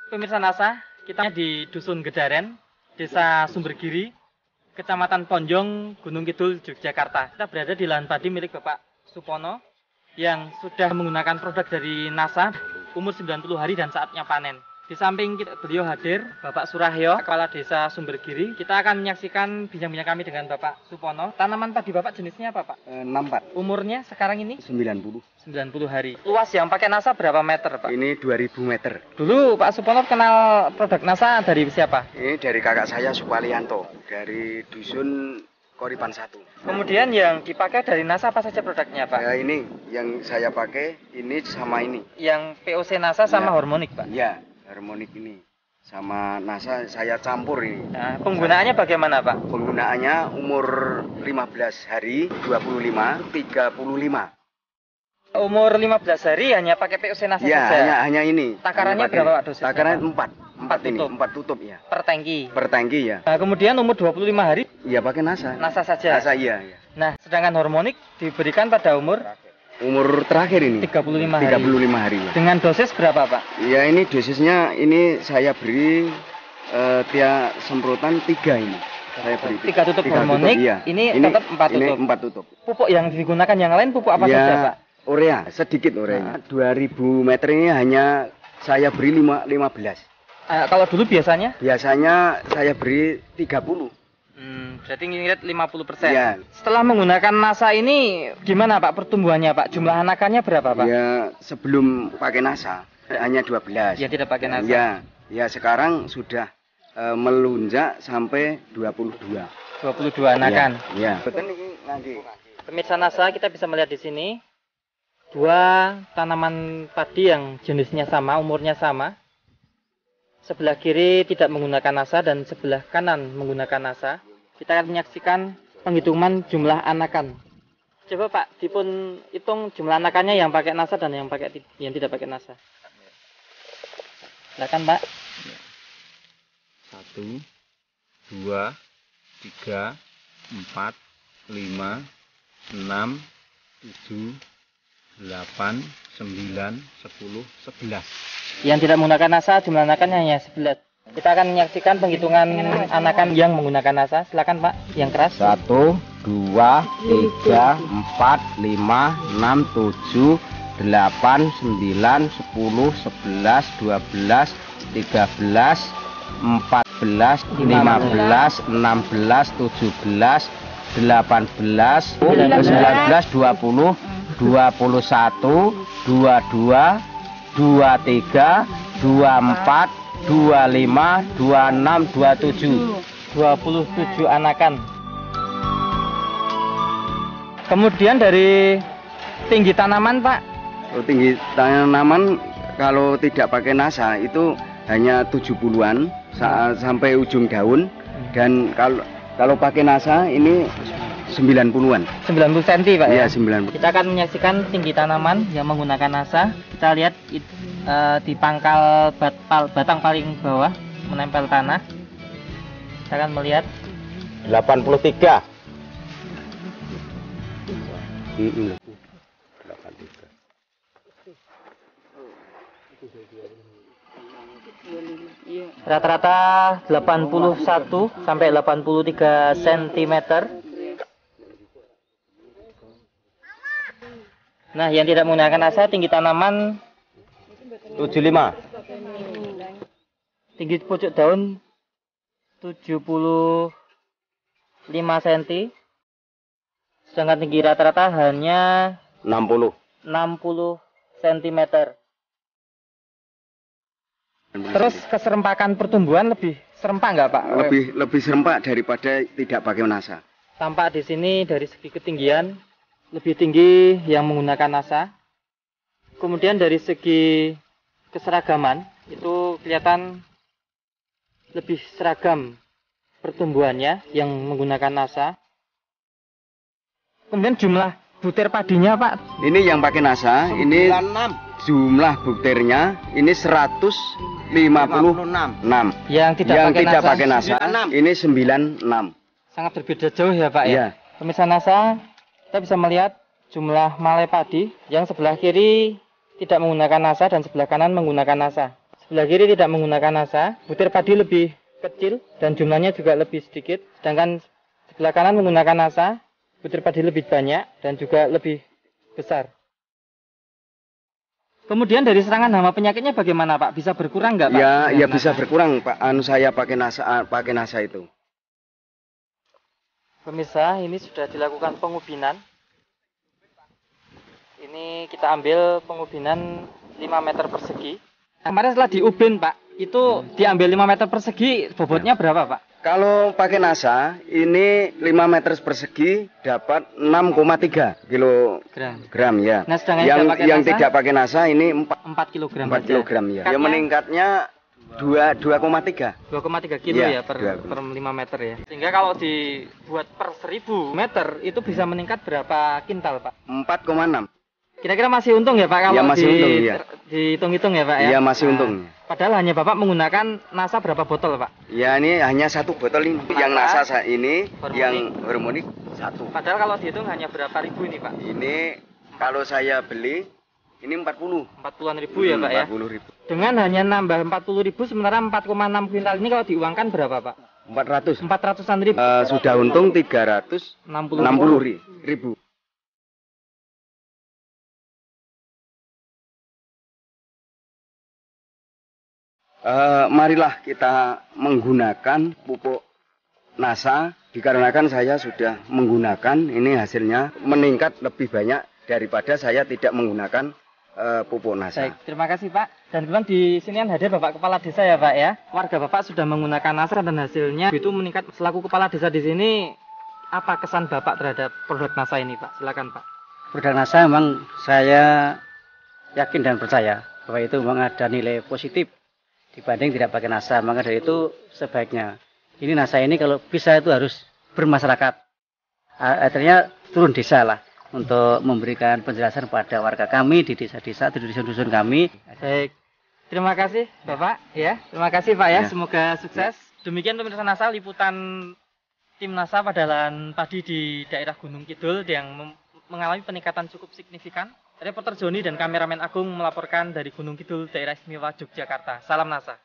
Pemirsa NASA, kita di Dusun Gedaren, Desa Sumbergiri, Kecamatan Ponjong, Gunung Kidul, Yogyakarta. Kita berada di lahan padi milik Bapak Supono yang sudah menggunakan produk dari NASA, umur 90 hari dan saatnya panen. Di samping beliau hadir, Bapak Surahyo, Kepala Desa Sumbergiri. Kita akan menyaksikan bincang-bincang kami dengan Bapak Supono. Tanaman padi Bapak jenisnya apa, Pak? 64. Umurnya sekarang ini? 90. 90 hari. Luas yang pakai NASA berapa meter, Pak? Ini 2000 meter. Dulu Pak Supono kenal produk NASA dari siapa? Ini dari kakak saya Supalianto, dari Dusun Koripan 1. Kemudian yang dipakai dari NASA apa saja produknya, Pak? Ya, ini yang saya pakai, ini sama ini. Yang POC NASA sama Ya. Hormonik, Pak? Ya, harmonik ini. Sama NASA saya campur ini. Nah, penggunaannya bagaimana, Pak? Penggunaannya umur 15 hari, 25, 35. Umur 15 hari hanya pakai POC NASA Ya, saja? hanya ini. Takarannya Hanya pakai- berapa, Pak, dosisnya, Takaran Pak? 4. 4 ini, tutup. 4 tutup ya. Per tangki? Per tangki ya. Nah, kemudian umur 25 hari Iya, pakai NASA. NASA saja? NASA iya, iya. Nah, sedangkan Hormonik diberikan pada umur Umur terakhir ini 35 hari. 35 hari ya. Dengan dosis berapa, Pak? Ya, ini dosisnya ini saya beri tiap semprotan 3 ini. Saya beri 3 tutup Hormonik, iya. ini tetap 4 Ini tutup. 4 tutup. Pupuk yang digunakan yang lain pupuk apa Ya, saja, Pak? urea, sedikit ureanya. 2000 meter ini hanya saya beri 15. Kalau dulu biasanya? Biasanya saya beri 30. Berarti ngirit 50%. Iya. Setelah menggunakan NASA ini gimana, Pak, pertumbuhannya, Pak? Jumlah anakannya berapa, Pak? Ya, sebelum pakai NASA hanya 12. Yang tidak pakai NASA. Ya, ya sekarang sudah melunjak sampai 22. 22 anakan. Ya. Betul ini nanti. Pemirsa NASA, kita bisa melihat di sini dua tanaman padi yang jenisnya sama, umurnya sama. Sebelah kiri tidak menggunakan NASA dan sebelah kanan menggunakan NASA. Kita akan menyaksikan penghitungan jumlah anakan. Coba, Pak, dipun hitung jumlah anakannya yang pakai NASA dan yang tidak pakai NASA. Silakan, Pak. 1, 2, 3, 4, 5, 6, 7, 8, 9, 10, 11. Yang tidak menggunakan NASA jumlah anakannya hanya 11. Kita akan menyaksikan penghitungan anakan yang menggunakan NASA. Silakan, Pak, yang keras. 1, 2, 3, 4, 5, 6, 7, 8, 9, 10, 11, 12, 13, 14, 15, 16, 17, 18, 19, 20, 21, 22, 23, 24, 25, 26, 27. 27 anakan. Kemudian dari tinggi tanaman, Pak. Tinggi tanaman kalau tidak pakai NASA itu hanya 70-an sampai ujung daun, dan kalau pakai NASA ini 90-an. 90 cm, Pak, Iya, ya? 90. Kita akan menyaksikan tinggi tanaman yang menggunakan NASA. Kita lihat di pangkal batang paling bawah menempel tanah. Kita akan melihat 83. rata-rata 81 sampai 83 cm. Nah, yang tidak menggunakan NASA tinggi tanaman 75. tinggi pucuk daun 75 cm. Sedangkan tinggi rata-rata hanya 60. 60 cm. Terus keserempakan pertumbuhan lebih serempak nggak, Pak? Lebih serempak daripada tidak pakai NASA. Tampak di sini dari segi ketinggian lebih tinggi yang menggunakan NASA. Kemudian dari segi keseragaman itu kelihatan lebih seragam pertumbuhannya yang menggunakan NASA. Kemudian jumlah butir padinya, Pak. Ini yang pakai NASA, ini jumlah butirnya ini 156. Yang tidak pakai NASA ini 96. Sangat berbeda jauh ya, Pak, ya. Iya. Pemirsa NASA, kita bisa melihat jumlah malai padi yang sebelah kiri tidak menggunakan NASA dan sebelah kanan menggunakan NASA. Sebelah kiri tidak menggunakan NASA, butir padi lebih kecil dan jumlahnya juga lebih sedikit. Sedangkan sebelah kanan menggunakan NASA, butir padi lebih banyak dan juga lebih besar. Kemudian dari serangan hama penyakitnya bagaimana Pak? Bisa berkurang nggak Pak? Ya bisa berkurang Pak. Saya pakai NASA itu. Pemirsa, ini sudah dilakukan pengubinan. Ini kita ambil pengubinan 5 meter persegi. Kemarin setelah diubin Pak, itu diambil 5 meter persegi, bobotnya berapa Pak? Kalau pakai NASA, ini 5 meter persegi dapat 6,3 kilogram ya. Nah, sedangkan yang tidak pakai NASA ini 4 kilogram 4 kilogram ya. Yang meningkatnya 2,3 kilo ya, per 5 meter ya. Sehingga kalau dibuat per 1000 meter itu bisa meningkat berapa kintal Pak? 4,6. Kira-kira masih untung ya Pak kalau ya, masih untung, ya. Dihitung-hitung ya Pak ya? Iya masih untung. Padahal hanya Bapak menggunakan NASA berapa botol Pak? Ya ini hanya 1 botol ini. Yang NASA ini, hormonik. yang hormonik 1. Padahal kalau dihitung hanya berapa ribu ini Pak? Ini kalau saya beli ini 40-an ribu ya Pak ya? 40 ribu. Dengan hanya nambah 40 ribu sementara 4,6 kuintal ini kalau diuangkan berapa Pak? 400-an ribu. Sudah untung 360 ribu. Marilah kita menggunakan pupuk NASA, dikarenakan saya sudah menggunakan, ini hasilnya meningkat lebih banyak daripada saya tidak menggunakan pupuk NASA. Baik, terima kasih Pak. Dan kebetulan di sini kan hadir Bapak Kepala Desa ya Pak ya. Warga Bapak sudah menggunakan NASA dan hasilnya itu meningkat. Selaku Kepala Desa di sini, apa kesan Bapak terhadap produk NASA ini Pak? Silakan Pak. Produk NASA memang saya yakin dan percaya bahwa itu memang ada nilai positif dibanding tidak pakai NASA. Maka dari itu sebaiknya ini NASA ini kalau bisa itu harus bermasyarakat, artinya turun desa lah untuk memberikan penjelasan pada warga kami di desa-desa, di dusun-dusun kami. Baik, terima kasih Bapak ya, terima kasih Pak ya, Ya. semoga sukses. Demikian pemirsa NASA, liputan tim NASA pada lahan padi di daerah Gunung Kidul yang mengalami peningkatan cukup signifikan. Reporter Joni dan kameramen Agung melaporkan dari Gunung Kidul, daerah istimewa Yogyakarta. Salam NASA.